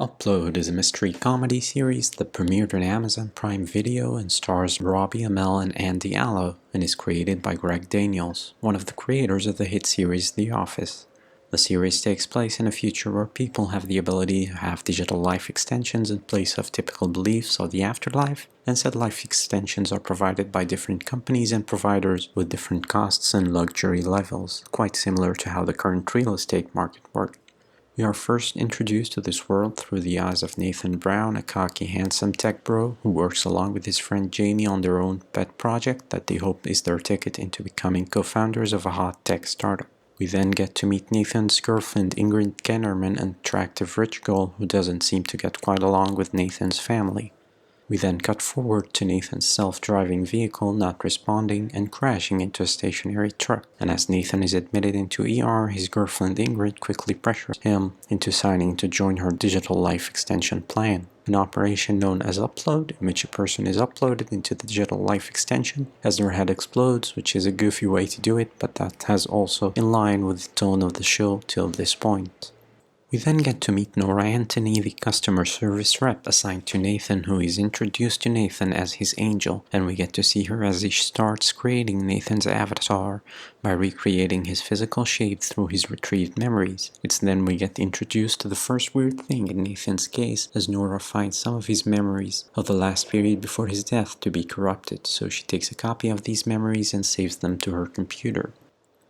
Upload is a mystery comedy series that premiered on Amazon Prime Video and stars Robbie Amell and Andy Allo, and is created by Greg Daniels, one of the creators of the hit series The Office. The series takes place in a future where people have the ability to have digital life extensions in place of typical beliefs of the afterlife, and said life extensions are provided by different companies and providers with different costs and luxury levels, quite similar to how the current real estate market works. We are first introduced to this world through the eyes of Nathan Brown, a cocky, handsome tech bro who works along with his friend Jamie on their own pet project that they hope is their ticket into becoming co-founders of a hot tech startup. We then get to meet Nathan's girlfriend Ingrid Kennerman, an attractive rich girl who doesn't seem to get quite along with Nathan's family. We then cut forward to Nathan's self-driving vehicle not responding and crashing into a stationary truck, and as Nathan is admitted into ER, his girlfriend Ingrid quickly pressures him into signing to join her digital life extension plan, an operation known as Upload, in which a person is uploaded into the digital life extension as their head explodes, which is a goofy way to do it, but that has also in line with the tone of the show till this point. We then get to meet Nora Anthony, the customer service rep assigned to Nathan, who is introduced to Nathan as his angel, and we get to see her as he starts creating Nathan's avatar by recreating his physical shape through his retrieved memories. It's then we get introduced to the first weird thing in Nathan's case, as Nora finds some of his memories of the last period before his death to be corrupted, so she takes a copy of these memories and saves them to her computer.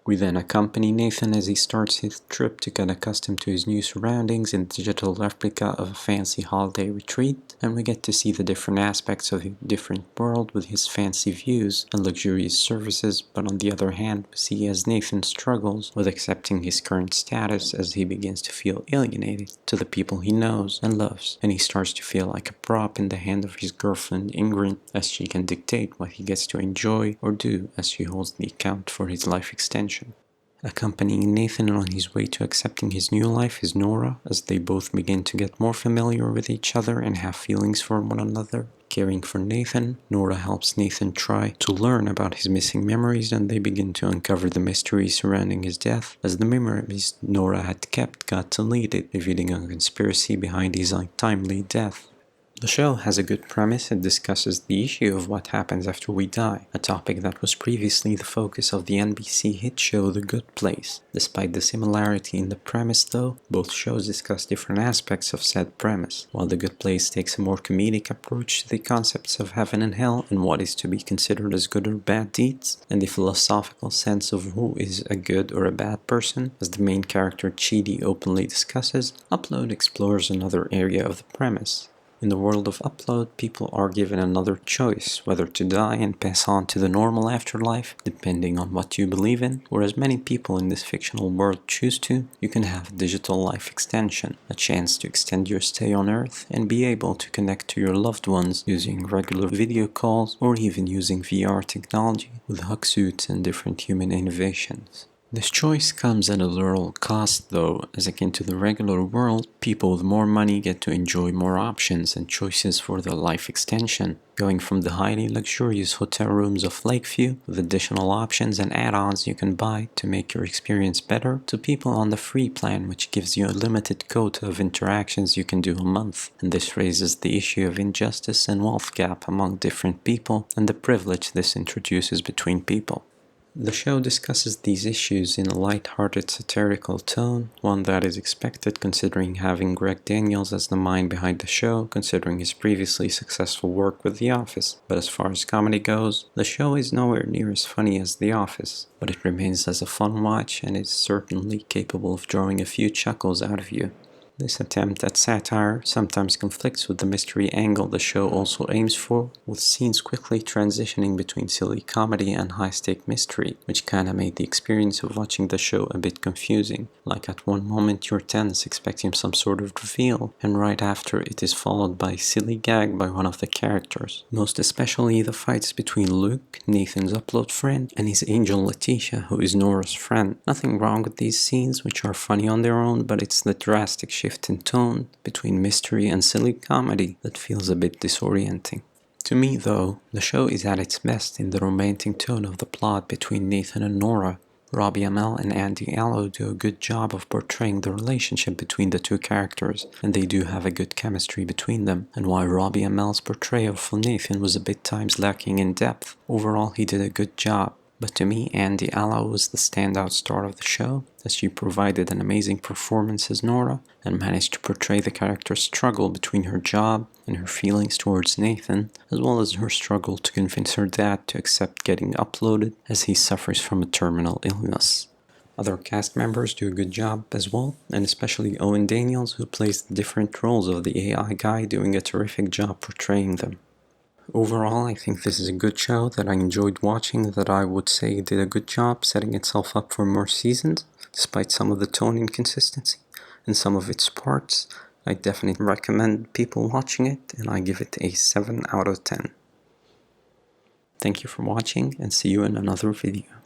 We then accompany Nathan as he starts his trip to get accustomed to his new surroundings in a digital replica of a fancy holiday retreat, and we get to see the different aspects of a different world with his fancy views and luxurious services, but on the other hand we see as Nathan struggles with accepting his current status as he begins to feel alienated to the people he knows and loves, and he starts to feel like a prop in the hand of his girlfriend Ingrid, as she can dictate what he gets to enjoy or do as she holds the account for his life extension. Accompanying Nathan on his way to accepting his new life is Nora, as they both begin to get more familiar with each other and have feelings for one another. Caring for Nathan, Nora helps Nathan try to learn about his missing memories, and they begin to uncover the mystery surrounding his death, as the memories Nora had kept got deleted, revealing a conspiracy behind his untimely death. The show has a good premise. It discusses the issue of what happens after we die, a topic that was previously the focus of the NBC hit show The Good Place. Despite the similarity in the premise though, both shows discuss different aspects of said premise. While The Good Place takes a more comedic approach to the concepts of heaven and hell and what is to be considered as good or bad deeds, and the philosophical sense of who is a good or a bad person, as the main character Chidi openly discusses, Upload explores another area of the premise. In the world of Upload, people are given another choice, whether to die and pass on to the normal afterlife, depending on what you believe in, whereas many people in this fictional world choose to. You can have a digital life extension, a chance to extend your stay on Earth and be able to connect to your loved ones using regular video calls or even using VR technology with hug suits and different human innovations. This choice comes at a little cost though, as akin to the regular world, people with more money get to enjoy more options and choices for their life extension, going from the highly luxurious hotel rooms of Lakeview with additional options and add-ons you can buy to make your experience better, to people on the free plan, which gives you a limited quota of interactions you can do a month, and this raises the issue of injustice and wealth gap among different people and the privilege this introduces between people. The show discusses these issues in a light-hearted satirical tone, one that is expected considering having Greg Daniels as the mind behind the show, considering his previously successful work with The Office. But as far as comedy goes, the show is nowhere near as funny as The Office, but it remains as a fun watch and is certainly capable of drawing a few chuckles out of you. This attempt at satire sometimes conflicts with the mystery angle the show also aims for, with scenes quickly transitioning between silly comedy and high-stake mystery, which kinda made the experience of watching the show a bit confusing. Like at one moment you're tense expecting some sort of reveal, and right after it is followed by a silly gag by one of the characters. Most especially the fights between Luke, Nathan's Upload friend, and his angel Letitia, who is Nora's friend. Nothing wrong with these scenes, which are funny on their own, but it's the drastic shift in tone between mystery and silly comedy that feels a bit disorienting. To me though, the show is at its best in the romantic tone of the plot between Nathan and Nora, Robbie Amell and Andy Allo do a good job of portraying the relationship between the two characters, and they do have a good chemistry between them. And while Robbie Amell's portrayal of Nathan was a bit times lacking in depth, overall he did a good job. But to me, Andy Allo was the standout star of the show, as she provided an amazing performance as Nora and managed to portray the character's struggle between her job and her feelings towards Nathan, as well as her struggle to convince her dad to accept getting uploaded as he suffers from a terminal illness. Other cast members do a good job as well, and especially Owen Daniels, who plays the different roles of the AI guy, doing a terrific job portraying them. Overall, I think this is a good show that I enjoyed watching, that I would say did a good job setting itself up for more seasons, despite some of the tone inconsistency in some of its parts. I definitely recommend people watching it, and I give it a 7 out of 10. Thank you for watching, and see you in another video.